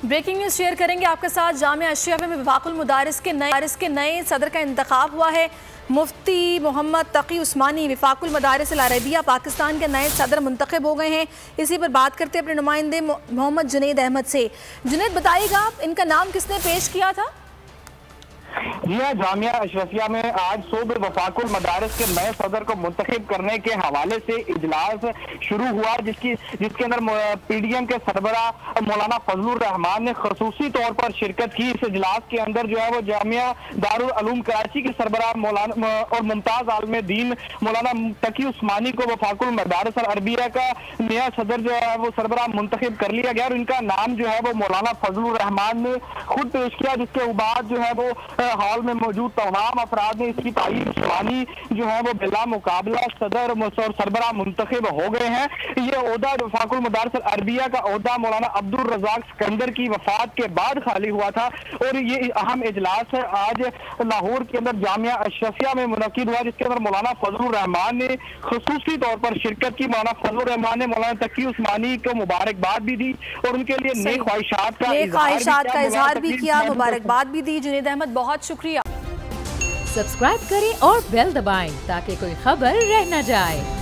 Breaking news share करेंगे आपके साथ। जामिया अशरफिया में वफाकुल मदारिस के नए सदर का इंतखाब हुआ है। मुफ्ती मोहम्मद तकी उस्मानी वफाकुल मदारिस अल अरबिया पाकिस्तान के नए सदर मुंतखब हो गए हैं। इसी पर बात करते हैं अपने नुमाइंदे मोहम्मद जुनैद अहमद से। जुनैद, बताइएगा इनका नाम किसने पेश किया था? जी हाँ, जामिया अशरफिया में आज सुबह वफाकुल मदारिस के नए सदर को मुंतखब करने के हवाले से इजलास शुरू हुआ, जिसके अंदर पीडीएम के सरबरा मौलाना फजलुर रहमान ने खसूसी तौर पर शिरकत की। इस इजलास के अंदर जो है वो जामिया दारुल उलूम कराची के सरबरा मौलाना और मुमताज आलम दीन मौलाना तकी उस्मानी को वफाकुल मदारिस अल अरबिया का नया सदर जो है वो सरबरा मुंतखब कर लिया गया और इनका नाम जो है वो मौलाना फजलुर रहमान ने खुद पेश किया, जिसके बाद जो है वो हॉल में मौजूद तमाम अफराद ने इसकी तारीफ उस्मानी जो है वो बिला मुकाबला सदर और सरबरा मुंतखब हो गए हैं। ये ओहदा वफाकुल मदारिस अल अरबिया का ओहदा मौलाना अब्दुल रज़ाक सिकंदर की वफात के बाद खाली हुआ था और ये अहम इजलास है आज लाहौर के अंदर जामिया अशरफिया में मुनक्किद हुआ, जिसके अंदर मौलाना फजलुर रहमान ने खुसूसी तौर पर शिरकत की। मौलाना फजलुर रहमान ने मौलाना तकी उस्मानी को मुबारकबाद भी दी और उनके लिए नेक ख्वाहिशात का इजहार भी किया, मुबारकबाद भी दी। जुनैद अहमद, बहुत शुक्रिया। सब्सक्राइब करें और बेल दबाएं ताकि कोई खबर रह न जाए।